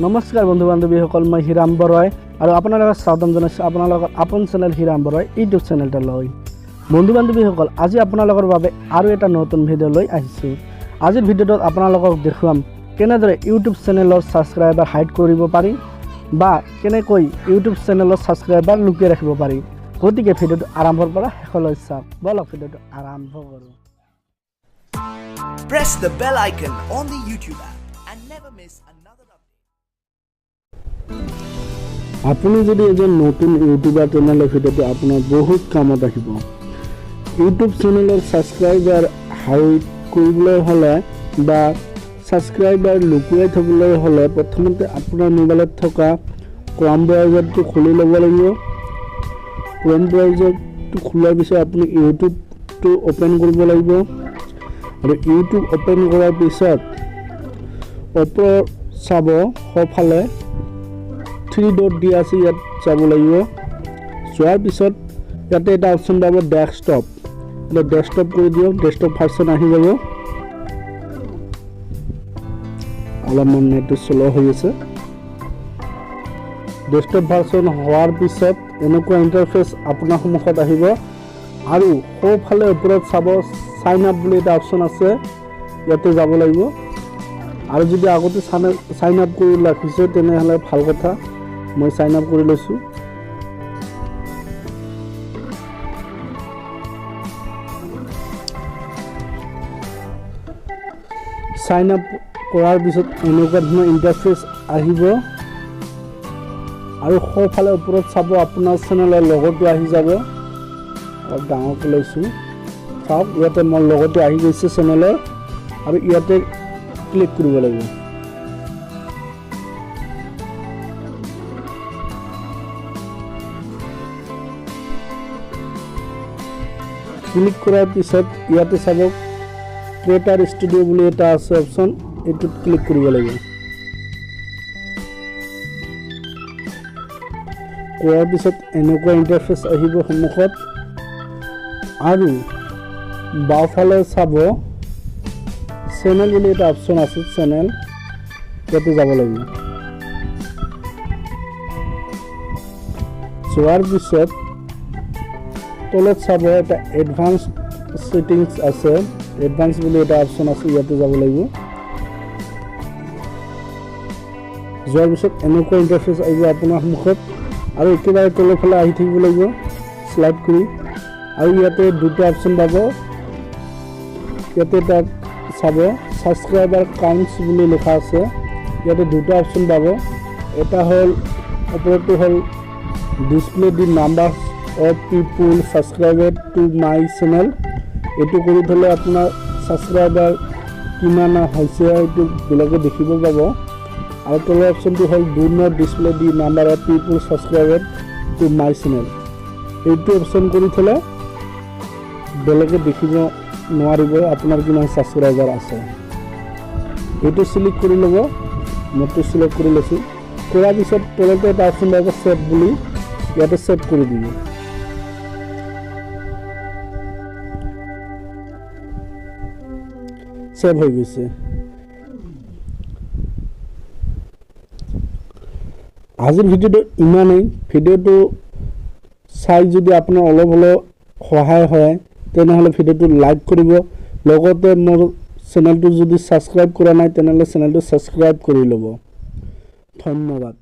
নমস্কাৰ বন্ধু বান্ধৱীসকল, মই হিৰাম বৰাই আৰু আপোনালোকক স্বাগতম জনাইছোঁ আপোনালোকৰ আপোন চেনেল হিৰাম বৰাই ইউটিউব চেনেলটোলৈ। বন্ধু বান্ধৱীসকল, আজি আপোনালোকৰ বাবে আৰু এটা নতুন ভিডিঅ' লৈ আহিছোঁ। আজিৰ ভিডিঅ'টোত আপোনালোকক দেখুৱাম কেনেদৰে ইউটিউব চেনেলৰ ছাবস্ক্ৰাইবাৰ হাইড কৰিব পাৰি বা কেনেকৈ ইউটিউব চেনেলৰ ছাবস্ক্ৰাইবাৰ লুকিয়াই ৰাখিব পাৰি। গতিকে ভিডিঅ'টো আৰম্ভৰ পৰা শেষলৈ চাওক। বলক ভিডিঅ'টো আৰম্ভ কৰোঁ। Press the bell icon on the YouTube app and never miss another update. আপুনি যদি এজন নতুন ইউটিউবাৰ তেনেহ'লে ভিডিঅ'টো আপোনাৰ বহুত কামত আহিব। ইউটিউব চেনেলৰ ছাবস্ক্ৰাইবাৰ হাইড কৰিবলৈ হ'লে বা ছাবস্ক্ৰাইবাৰ লুকুৱাই থ'বলৈ হ'লে প্ৰথমতে আপোনাৰ মোবাইলত থকা ক্ৰম ব্ৰাউজাৰটো খুলি ল'ব লাগিব। ক্ৰম ব্ৰাউজাৰটো খোলাৰ পিছত আপুনি ইউটিউবটো অ'পেন কৰিব লাগিব আৰু ইউটিউব অ'পেন কৰাৰ পিছত ওপৰত চাব সোঁফালে 3 ডট দিয়া আছে, ইয়াত যাব লাগিব। যোৱাৰ পিছত ইয়াতে এটা অপশ্যন পাব ডেস্কটপ, এটা ডেস্কটপ কৰি দিয়ক। ডেস্কটপ ভাৰ্চন আহি যাব। অলপমান নেটটো শ্ল' হৈ আছে। ডেস্কটপ ভাৰ্চন হোৱাৰ পিছত এনেকুৱা ইণ্টাৰফেচ আপোনাৰ সন্মুখত আহিব আৰু সোঁফালে ওপৰত চাব চাইন আপ বুলি এটা অপশ্যন আছে, ইয়াতে যাব লাগিব। আৰু যদি আগতে চাইন আপ কৰি ৰাখিছে তেনেহ'লে ভাল কথা, মই চাইন আপ কৰি লৈছোঁ। চাইন আপ কৰাৰ পিছত এনেকুৱা ধৰণৰ ইণ্টাৰফেচ আহিব আৰু সোঁফালে ওপৰত চাব আপোনাৰ চেনেলৰ লগতো আহি যাব। অলপ ডাঙৰকৈ লৈছোঁ, চাওক ইয়াতে মোৰ লগতো আহি গৈছে চেনেলৰ আৰু ইয়াতে ক্লিক কৰিব লাগিব। ক্লিক কৰাৰ পিছত ইয়াতে চাব ক্ৰিয়েটাৰ ষ্টুডিঅ' বুলি এটা আছে অপশ্যন, এইটোত ক্লিক কৰিব লাগিব। কৰাৰ পিছত এনেকুৱা ইণ্টাৰফেচ আহিব সন্মুখত আৰু বাওঁফালে চাব চেনেল বুলি এটা অপশ্যন আছে, চেনেল, ইয়াতে যাব লাগিব। যোৱাৰ পিছত তলত চাব এটা এডভান্স ছেটিংছ আছে, এডভান্স বুলি এটা অপশ্যন আছে, ইয়াতে যাব লাগিব। যোৱাৰ পিছত এনেকুৱা ইণ্টাৰফেচ আহিব আপোনাৰ সন্মুখত আৰু একেবাৰে তলৰ ফালে আহি থাকিব লাগিব শ্লাইড কৰি আৰু ইয়াতে দুটা অপশ্যন পাব। ইয়াতে এটা চাব ছাবস্ক্ৰাইবাৰ কাউণ্টছ বুলি লিখা আছে, ইয়াতে দুটা অপশ্যন পাব। এটা হ'ল ওপৰতো হ'ল display the number of people subscribed to my channel, এইটো কৰি থ'লে আপোনাৰ ছাবস্ক্ৰাইবাৰ কিমান হৈছে এইটো বেলেগে দেখিব পাব। আৰু তলৰ অপশ্যনটো হ'ল do not display the number of people subscribed to my channel, এইটো অপশ্যন কৰি থ'লে বেলেগে দেখিব নোৱাৰিব আপোনাৰ কিমান ছাবস্ক্ৰাইবাৰ আছে। এইটো চিলেক্ট কৰি ল'ব, মইতো চিলেক্ট কৰি লৈছোঁ। কৰাৰ পিছত তলতে এটা অপশ্যন পাব ছেভ বুলি, ইয়াতে ছেভ কৰি দিব। ছেভ হৈ গৈছে। আজিৰ ভিডিঅ'টো ইমানেই। ভিডিঅ'টো চাই যদি আপোনাৰ অলপ হ'লেও সহায় হয় তেনেহ'লে ভিডিঅ'টো লাইক কৰিব, লগতে মোৰ চেনেলটো যদি ছাবস্ক্ৰাইব কৰা নাই তেনেহ'লে চেনেলটো ছাবস্ক্ৰাইব কৰি ল'ব। ধন্যবাদ।